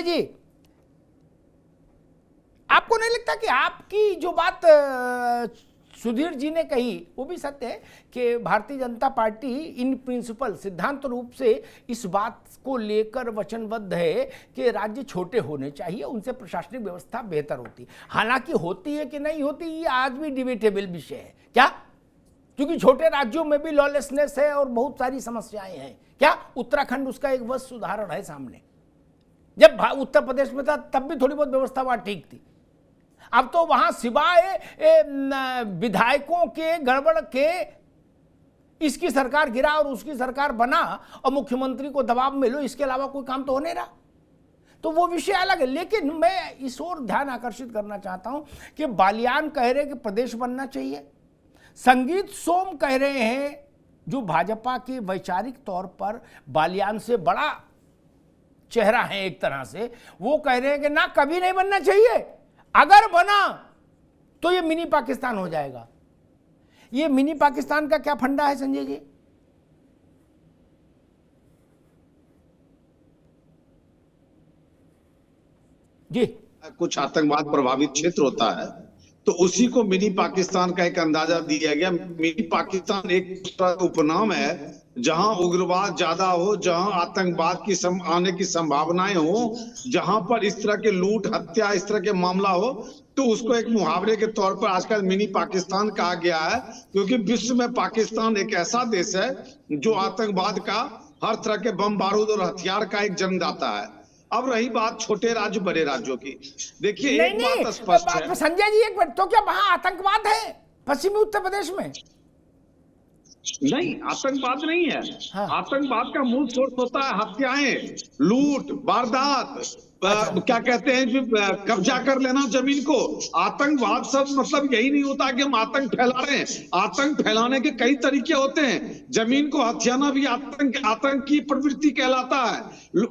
जी, आपको नहीं लगता कि आपकी जो बात सुधीर जी ने कही वो भी सत्य है कि Bharatiya Janata party in principle सिद्धांत रूप से इस बात को लेकर वचनबद्ध है कि राज्य छोटे होने चाहिए, उनसे प्रशासनिक व्यवस्था बेहतर होती। हालांकि होती है कि नहीं होती ये आज भी डिबेटेबल विषय है क्या, क्योंकि छोटे राज्यों में भी लॉलेसनेस है और बहुत सारी समस्याएं हैं। क्या उत्तराखंड उसका एक बस उदाहरण है सामने। जब उत्तर प्रदेश में था तब भी थोड़ी बहुत व्यवस्था वहां ठीक थी, अब तो वहां सिवाय विधायकों के गड़बड़ के इसकी सरकार गिरा और उसकी सरकार बना और मुख्यमंत्री को दबाव में लो, इसके अलावा कोई काम तो हो नहीं रहा। तो वो विषय अलग है। लेकिन मैं इस ओर ध्यान आकर्षित करना चाहता हूं कि बालियान कह रहे हैं कि प्रदेश बनना चाहिए, संगीत सोम कह रहे हैं जो भाजपा के वैचारिक तौर पर बालियान से बड़ा चेहरा है एक तरह से, वो कह रहे हैं कि ना कभी नहीं बनना चाहिए, अगर बना तो ये मिनी पाकिस्तान हो जाएगा। ये मिनी पाकिस्तान का क्या फंडा है संजय जी? जी, कुछ आतंकवाद प्रभावित क्षेत्र होता है तो उसी को मिनी पाकिस्तान का एक अंदाजा दिया गया। मिनी पाकिस्तान एक उपनाम है जहां उग्रवाद ज्यादा हो, जहां आतंकवाद की आने की संभावनाएं हो, जहां पर इस तरह के लूट हत्या इस तरह के मामला हो, तो उसको एक मुहावरे के तौर पर आजकल मिनी पाकिस्तान कहा गया है। क्योंकि विश्व में पाकिस्तान एक ऐसा देश है जो आतंकवाद का हर तरह के बम बारूद और हथियार का एक जन्मदाता है। अब रही बात छोटे राज्य बड़े राज्यों की, देखिए एक बात स्पष्ट है संजय जी, एक मिनट, तो क्या वहां आतंकवाद है पश्चिमी उत्तर प्रदेश में? नहीं, आतंकवाद नहीं है। हाँ। आतंकवाद का मूल सोर्स होता है हत्याएं, लूट, वारदात, क्या कहते हैं कब्जा कर लेना जमीन को। आतंकवाद सब मतलब यही नहीं होता कि हम आतंक फैला रहे हैं। आतंक फैलाने के कई तरीके होते हैं। जमीन को हथियाना भी आतंक की प्रवृत्ति कहलाता है।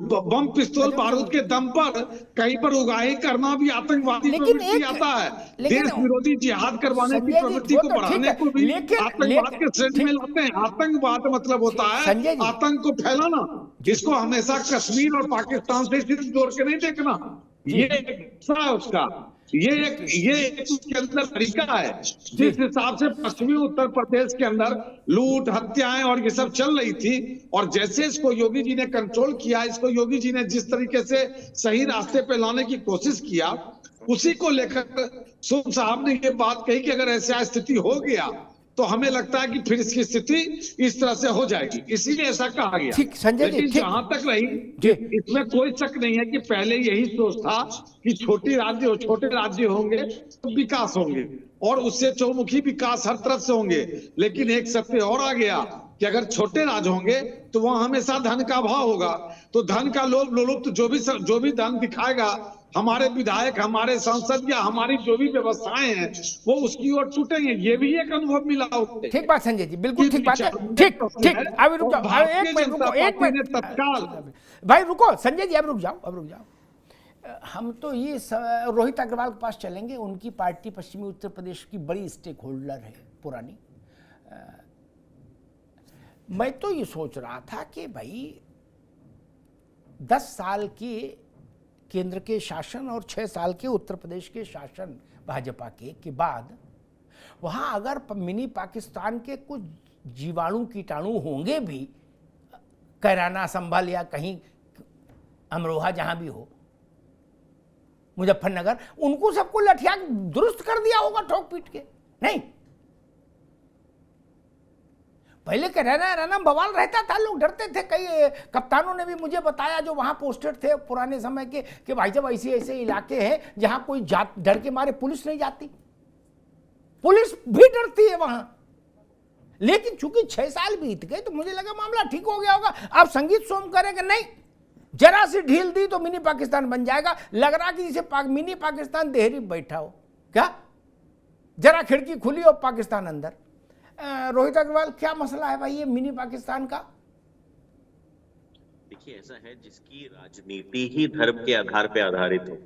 बम पिस्तौल बारूद के दम पर कहीं पर उगाही करना भी आतंकवादी प्रवृत्ति आता है। देश विरोधी जिहाद करवाने की प्रवृत्ति को बढ़ाने को भी आतंकवाद के श्रेणी में लाते हैं। आतंकवाद मतलब होता है आतंक को फैलाना। इसको हमेशा कश्मीर और पाकिस्तान से सिर्फ जोड़ के नहीं देखना। ये है उसका, ये उसके अंदर तरीका है जिस हिसाब से पश्चिमी उत्तर प्रदेश के अंदर लूट हत्याएं और ये सब चल रही थी, और जैसे इसको योगी जी ने कंट्रोल किया, इसको योगी जी ने जिस तरीके से सही रास्ते पे लाने की कोशिश किया, उसी को लेकर सोम साहब ने ये बात कही कि अगर ऐसा स्थिति हो गया तो हमें लगता है कि फिर इसकी स्थिति इस तरह से हो जाएगी, इसीलिए ऐसा कहा गया। ठीक संजय जी, जहां तक रही, इसमें कोई शक नहीं है कि पहले यही सोच था कि छोटे राज्य होंगे तो विकास होंगे और उससे चौमुखी विकास हर तरफ से होंगे। लेकिन एक सत्य और आ गया कि अगर छोटे राज्य होंगे तो वहां हमेशा धन का अभाव होगा, तो धन का लोभ लोलुप्त जो भी धन दिखाएगा हमारे विधायक, हमारे सांसद या हमारी जो भी व्यवस्थाएं हैं वो उसकी ओर छूटेंगे। ये भी एक अनुभव मिला होगा। ठीक बात संजय जी, बिल्कुल ठीक बात है। ठीक अभी रुको, एक मिनट तत्काल भाई रुको संजय जी, अब रुक जाओ। हम तो ये रोहित अग्रवाल के पास चलेंगे। उनकी पार्टी पश्चिमी उत्तर प्रदेश की बड़ी स्टेक होल्डर है पुरानी। मैं तो ये सोच रहा था कि भाई 10 साल की केंद्र के शासन और 6 साल के उत्तर प्रदेश के शासन भाजपा के बाद वहाँ अगर मिनी पाकिस्तान के कुछ जीवाणु कीटाणु होंगे भी, कैराना, संभल या कहीं अमरोहा जहाँ भी हो, मुजफ्फरनगर, उनको सबको लठिया दुरुस्त कर दिया होगा ठोक पीट के। नहीं, पहले कैराना बवाल रहता था, लोग डरते थे। कई कप्तानों ने भी मुझे बताया जो वहां पोस्टेड थे पुराने समय के कि भाई साहब ऐसे इलाके हैं जहां कोई डर के मारे पुलिस नहीं जाती, पुलिस भी डरती है वहां। लेकिन चूंकि 6 साल बीत गए तो मुझे लगा मामला ठीक हो गया होगा। अब संगीत सोम करेंगे नहीं, जरा सी ढील दी तो मिनी पाकिस्तान बन जाएगा। लग रहा कि जैसे मिनी पाकिस्तान देहरी बैठा हो क्या, जरा खिड़की खुली और पाकिस्तान अंदर। रोहित अग्रवाल, क्या मसला है भाई ये मिनी पाकिस्तान का? देखिए, ऐसा है जिसकी राजनीति ही धर्म के आधार पे आधारित हो,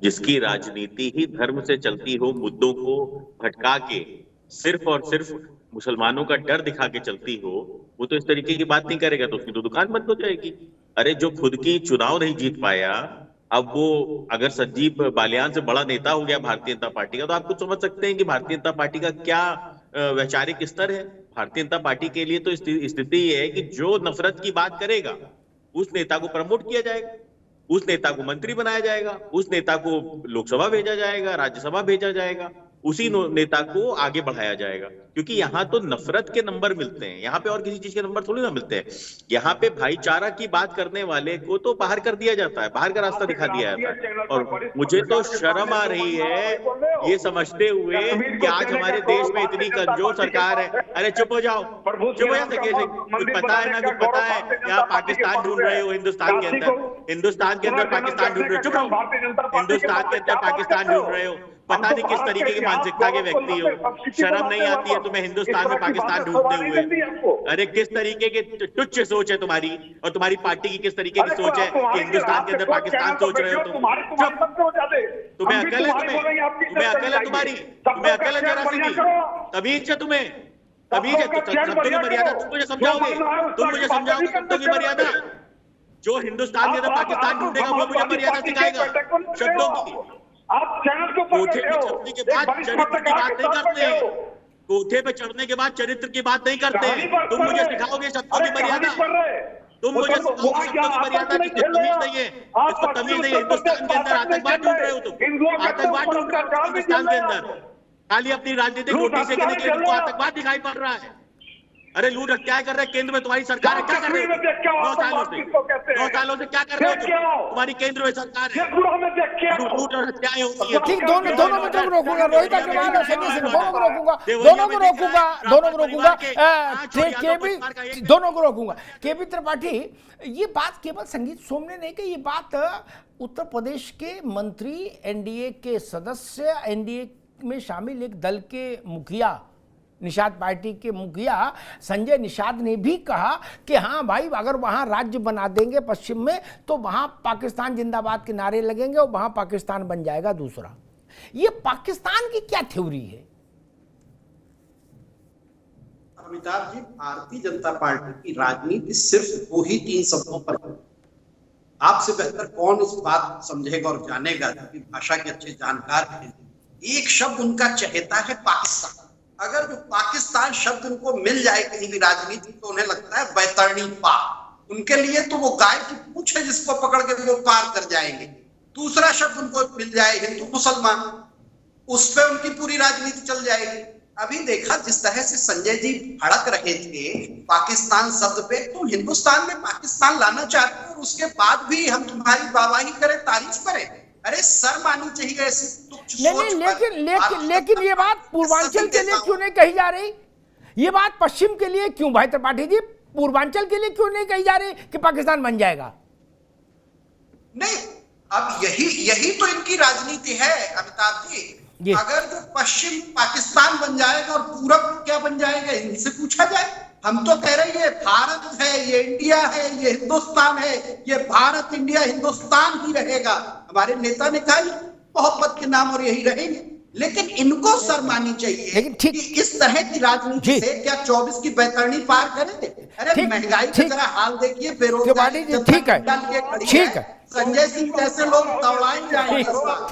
जिसकी राजनीति ही धर्म से चलती हो, मुद्दों को भटका के सिर्फ और सिर्फ मुसलमानों का डर दिखा के चलती हो, वो तो इस तरीके की बात नहीं करेगा तो उसकी तो दुकान बंद हो जाएगी। अरे जो खुद की चुनाव नहीं जीत पाया अब वो अगर संजीव बालियान से बड़ा नेता हो गया भारतीय जनता पार्टी का, तो आप कुछ समझ सकते हैं कि भारतीय जनता पार्टी का क्या वैचारिक स्तर है। भारतीय जनता पार्टी के लिए तो स्थिति ये है कि जो नफरत की बात करेगा उस नेता को प्रमोट किया जाएगा, उस नेता को मंत्री बनाया जाएगा, उस नेता को लोकसभा भेजा जाएगा, राज्यसभा भेजा जाएगा, उसी नेता को आगे बढ़ाया जाएगा। क्योंकि यहाँ तो नफरत के नंबर मिलते हैं, यहाँ पे और किसी चीज के नंबर थोड़ी ना मिलते हैं। यहाँ पे भाईचारा की बात करने वाले को तो बाहर कर दिया जाता है, बाहर का रास्ता दिखा दिया जाता है। और मुझे तो शर्म आ रही है ये समझते हुए कि आज हमारे देश में इतनी कमजोर सरकार है। अरे चुप हो जाओ, चुप हो जाओ। कुछ पता है ना, कुछ पता है, यहाँ पाकिस्तान ढूंढ रहे हो हिंदुस्तान के अंदर, हिंदुस्तान के अंदर पाकिस्तान ढूंढ रहे हो। चुप रहो, हिंदुस्तान के अंदर पाकिस्तान ढूंढ रहे हो। पता नहीं किस तरीके की मानसिकता के व्यक्ति हो, शर्म नहीं आती है तुम्हें हिंदुस्तान में पाकिस्तान ढूंढते हुए। अरे किस तरीके की तुच्छ सोच है तुम्हारी, और तुम्हारी पार्टी की किस तरीके की सोच है कि हिंदुस्तान के अंदर पाकिस्तान सोच रहे हो तुम। तुम्हें अकल है, तुम्हें अकल है, तुम्हें अकल है जरा सी, तमीज है तुम्हें, तमीज है। शब्दों की मर्यादा तुम मुझे समझाओगे, तुम मुझे समझाओगे शब्दों की मर्यादा। जो हिंदुस्तान के अंदर पाकिस्तान ढूंढेगा वो मुझे मर्यादा सिखाएगा शब्दों की। आप चैनल के ऊपर कोठे पे चढ़ने के बाद चरित्र की बात नहीं करते, कोठे पे चढ़ने के बाद चरित्र की बात नहीं करते। तुम मुझे सिखाओगे शब्दों की मर्यादा, तुम मुझे सिखाओगे शब्दों की मर्यादा। जिसको तमीज नहीं है, जिसको तमीज नहीं है। हिंदुस्तान के अंदर आतंकवाद ढूंढ रहे हो तुम, आतंकवाद ढूंढ रहे हो हिंदुस्तान के अंदर। खाली अपनी राजनीतिक रोटी सेकने के लिए तुमको आतंकवाद दिखाई पड़ रहा है। अरे लूट क्या कर रहे हैं केंद्र में तुम्हारी सरकार है, क्या कर रहे हो 9 सालों से, 9 सालों से क्या कर रहे हो तुम्हारी केंद्र में सरकार है, लूट और हत्याएं होती है। ठीक, दोनों में तुम रोकूंगा, रोहित अग्रवाल और संजय सिंह दोनों को रोकूंगा, दोनों को रोकूंगा, दोनों को रोकूंगा। केबी त्रिपाठी, ये बात केवल संगीत सोम ने नहीं कही, ये बात उत्तर प्रदेश के मंत्री, एनडीए के सदस्य, एनडीए में शामिल एक दल के मुखिया, निषाद पार्टी के मुखिया संजय निषाद ने भी कहा कि हाँ भाई, अगर वहाँ राज्य बना देंगे पश्चिम में तो वहाँ पाकिस्तान जिंदाबाद के नारे लगेंगे और वहाँ पाकिस्तान बन जाएगा दूसरा। ये पाकिस्तान की क्या थ्योरी है? अमिताभ जी, भारतीय जनता पार्टी की राजनीति सिर्फ 2 ही 3 शब्दों पर है। आपसे बेहतर कौन इस बात समझेगा और जानेगा, क्योंकि भाषा के अच्छे जानकार हैं। एक शब्द उनका चहेता है पाकिस्तान। अगर जो पाकिस्तान शब्द उनको मिल जाए कहीं भी राजनीति, तो उन्हें लगता है बैतरणी पार। उनके लिए तो वो गाय की पूंछ है जिसको पकड़ के वो पार कर जाएंगे। दूसरा शब्द उनको मिल जाए हिंदू मुसलमान, उस पर उनकी पूरी राजनीति चल जाएगी। अभी देखा जिस तरह से संजय जी भड़क रहे थे पाकिस्तान शब्द पे, तो हिंदुस्तान में पाकिस्तान लाना चाहते हैं और उसके बाद भी हम तुम्हारी वाहवाही करें, तारीफ करें। अरे सर मानी चाहिए ऐसी तुच्छ सोच। नहीं, लेकिन ये बात पूर्वांचल के लिए क्यों नहीं कही जा रही? ये बात पश्चिम के लिए क्यों भाई त्रिपाठी जी, पूर्वांचल के लिए क्यों नहीं कही जा रही कि पाकिस्तान बन जाएगा? नहीं, अब यही तो इनकी राजनीति है अमिताभ जी। अगर जो पश्चिम पाकिस्तान बन जाएगा और पूरब क्या बन जाएगा, इनसे पूछा जाए। हम तो कह रहे हैं ये भारत है, ये इंडिया है, ये हिंदुस्तान है, ये भारत इंडिया हिंदुस्तान ही रहेगा। हमारे नेता ने कहा मोहब्बत के नाम और यही रहेंगे। लेकिन इनको शर्मानी चाहिए कि इस तरह की राजनीति से क्या 24 की बैतरणी पार करेंगे। अरे महंगाई का जरा हाल देखिए, बेरोजगारी। ठीक है, संजय सिंह जैसे लोग दौड़ाए जाएंगे।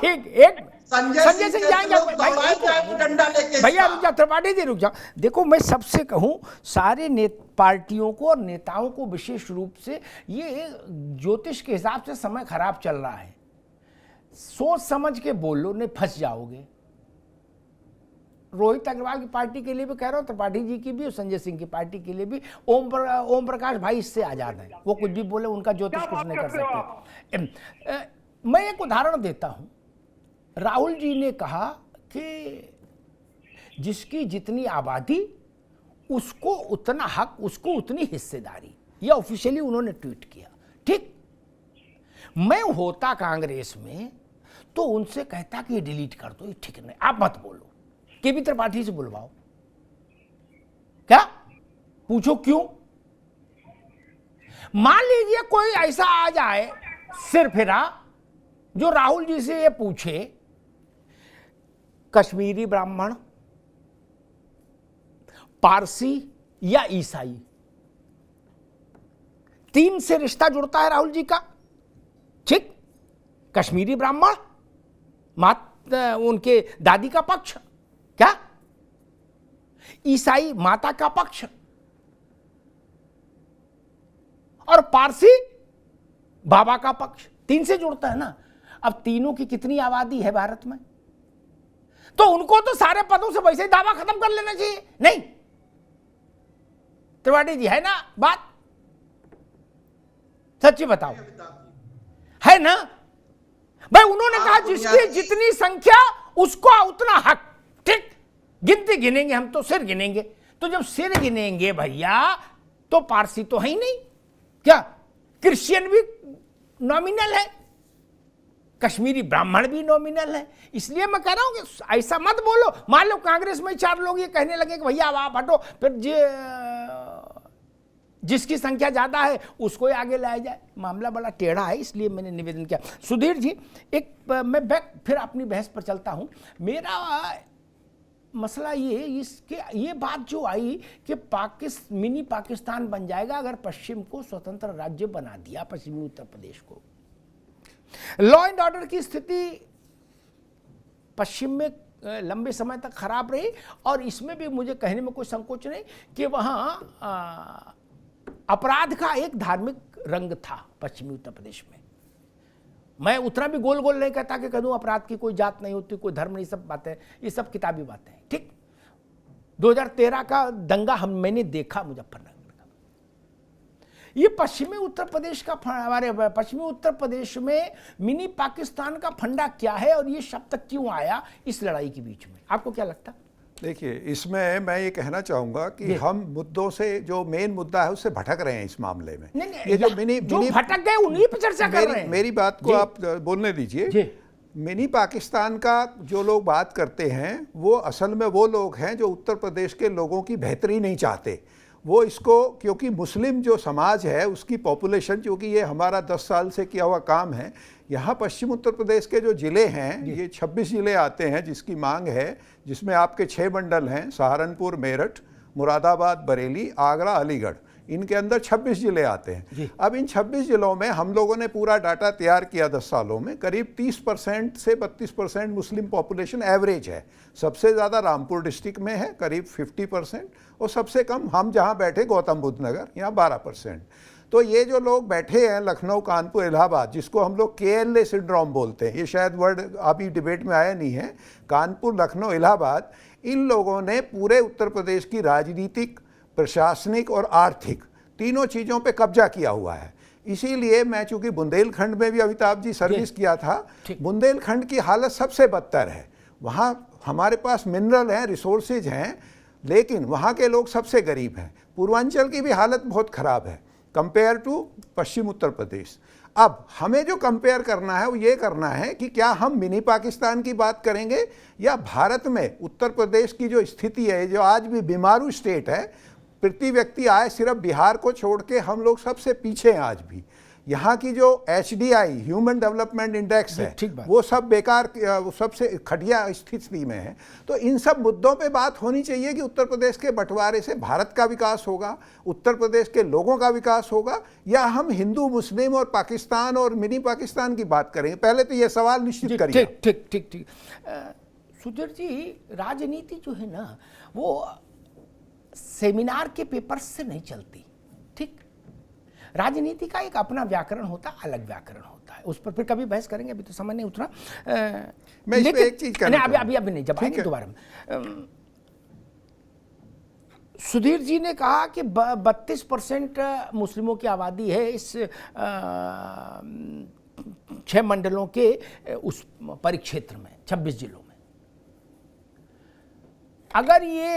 ठीक, एक संजय सिंह जाएंगे भैया। रुक जाओ त्रिपाठी जी, रुक जाओ। देखो, मैं सबसे कहूं, सारे पार्टियों को और नेताओं को विशेष रूप से, ये ज्योतिष के हिसाब से समय खराब चल रहा है। सोच समझ के बोलो, नहीं फंस जाओगे। रोहित अग्रवाल की पार्टी के लिए भी कह रहा हूं, त्रिपाठी जी की भी और संजय सिंह की पार्टी के लिए भी। ओम प्रकाश भाई इससे आजाद है, वो कुछ भी बोले, उनका ज्योतिष कुछ नहीं कर सकते। मैं एक उदाहरण देता हूं। राहुल जी ने कहा कि जिसकी जितनी आबादी उसको उतना हक, उसको उतनी हिस्सेदारी। यह ऑफिशियली उन्होंने ट्वीट किया। ठीक, मैं होता कांग्रेस में तो उनसे कहता कि ये डिलीट कर दो, ये ठीक नहीं, आप मत बोलो। केबी त्रिपाठी से बुलवाओ, क्या पूछो क्यों। मान लीजिए कोई ऐसा आ जाए सिरफिरा जो राहुल जी से ये पूछे, कश्मीरी ब्राह्मण, पारसी या ईसाई, 3 से रिश्ता जुड़ता है राहुल जी का। ठीक, कश्मीरी ब्राह्मण, उनके दादी का पक्ष, क्या ईसाई माता का पक्ष, और पारसी बाबा का पक्ष, 3 से जुड़ता है ना। अब तीनों की कितनी आबादी है भारत में, तो उनको तो सारे पदों से वैसे ही दावा खत्म कर लेना चाहिए। नहीं त्रिपाठी जी, है ना बात, सच्ची बताओ, है ना भाई। उन्होंने कहा जिसकी जितनी संख्या उसको उतना हक, ठीक। गिनती गिनेंगे हम तो सिर गिनेंगे, तो जब सिर गिनेंगे भैया तो पारसी तो है ही नहीं, क्या क्रिश्चियन भी नॉमिनल है, कश्मीरी ब्राह्मण भी नॉमिनल है। इसलिए मैं कह रहा हूं कि ऐसा मत बोलो। मान लो कांग्रेस में 4 लोग ये कहने लगे कि भैया आप हटो, फिर जिसकी संख्या ज्यादा है उसको ही आगे लाया जाए। मामला बड़ा टेढ़ा है, इसलिए मैंने निवेदन किया। सुधीर जी, मैं फिर अपनी बहस पर चलता हूं। मेरा मसला ये बात जो आई कि मिनी पाकिस्तान बन जाएगा अगर पश्चिम को स्वतंत्र राज्य बना दिया, पश्चिमी उत्तर प्रदेश को। लॉ एंड ऑर्डर की स्थिति पश्चिम में लंबे समय तक खराब रही, और इसमें भी मुझे कहने में कोई संकोच नहीं कि वहां अपराध का एक धार्मिक रंग था पश्चिमी उत्तर प्रदेश में। मैं उतना भी गोल गोल नहीं कहता कि कहूं अपराध की कोई जात नहीं होती, कोई धर्म नहीं, सब बातें, ये सब किताबी बातें हैं, ठीक। 2013 का दंगा मैंने देखा मुजफ्फरनगर का। ये पश्चिमी उत्तर प्रदेश का, हमारे पश्चिमी उत्तर प्रदेश में मिनी पाकिस्तान का फंडा क्या है और ये शब्द क्यों आया इस लड़ाई के बीच में, आपको क्या लगता? देखिए, इसमें मैं ये कहना चाहूंगा कि हम मुद्दों से, जो मेन मुद्दा है उससे भटक रहे हैं इस मामले में। नहीं, ये जो मिनी भटक गए उन्हीं पर चर्चा कर रहे हैं। मेरी बात को आप बोलने दीजिए। मिनी पाकिस्तान का जो लोग बात करते हैं वो असल में वो लोग हैं जो उत्तर प्रदेश के लोगों की बेहतरी नहीं चाहते। वो इसको, क्योंकि मुस्लिम जो समाज है उसकी पॉपुलेशन, क्योंकि ये हमारा 10 साल से किया हुआ काम है, यहाँ पश्चिम उत्तर प्रदेश के जो ज़िले हैं, ये 26 ज़िले आते हैं जिसकी मांग है, जिसमें आपके 6 मंडल हैं, सहारनपुर, मेरठ, मुरादाबाद, बरेली, आगरा, अलीगढ़, इनके अंदर 26 ज़िले आते हैं। अब इन 26 ज़िलों में हम लोगों ने पूरा डाटा तैयार किया 10 सालों में, करीब 30% से 32% मुस्लिम पॉपुलेशन एवरेज है। सबसे ज़्यादा रामपुर डिस्ट्रिक्ट में है करीब 50%, और सबसे कम हम जहाँ बैठे गौतम बुद्ध नगर, यहाँ 12%। तो ये जो लोग बैठे हैं लखनऊ, कानपुर, इलाहाबाद, जिसको हम लोग KLA सिंड्रोम बोलते हैं, ये शायद वर्ड अभी डिबेट में आया नहीं है, कानपुर, लखनऊ, इलाहाबाद, इन लोगों ने पूरे उत्तर प्रदेश की राजनीतिक, प्रशासनिक और आर्थिक तीनों चीज़ों पे कब्जा किया हुआ है। इसीलिए मैं, चूंकि बुंदेलखंड में भी अमिताभ जी सर्विस किया था, बुंदेलखंड की हालत सबसे बदतर है। वहाँ हमारे पास मिनरल हैं, रिसोर्सेज हैं, लेकिन वहाँ के लोग सबसे गरीब हैं। पूर्वांचल की भी हालत बहुत ख़राब है कंपेयर टू पश्चिम उत्तर प्रदेश। अब हमें जो कंपेयर करना है वो ये करना है कि क्या हम मिनी पाकिस्तान की बात करेंगे या भारत में उत्तर प्रदेश की जो स्थिति है, जो आज भी बीमारू स्टेट है, प्रति व्यक्ति आय सिर्फ बिहार को छोड़ के हम लोग सबसे पीछे हैं आज भी। यहाँ की जो HDI, ह्यूमन डेवलपमेंट इंडेक्स है, वो सब बेकार, वो सबसे घटिया स्थिति में है। तो इन सब मुद्दों पे बात होनी चाहिए कि उत्तर प्रदेश के बंटवारे से भारत का विकास होगा, उत्तर प्रदेश के लोगों का विकास होगा, या हम हिंदू, मुस्लिम और पाकिस्तान और मिनी पाकिस्तान की बात करेंगे। पहले तो ये सवाल निश्चित करिए। ठीक। सुधीर जी, राजनीति जो है ना वो सेमिनार के पेपर से नहीं चलती, ठीक। राजनीति का एक अपना व्याकरण होता है, अलग व्याकरण होता है, उस पर फिर कभी बहस करेंगे, अभी तो समय नहीं उतना। मैं इस पे एक चीज कहना नहीं, अभी नहीं, जब आएंगे दोबारा में। सुधीर जी ने कहा कि 32% मुस्लिमों की आबादी है इस 6 मंडलों के उस परिक्षेत्र में, 26 जिलों में। अगर ये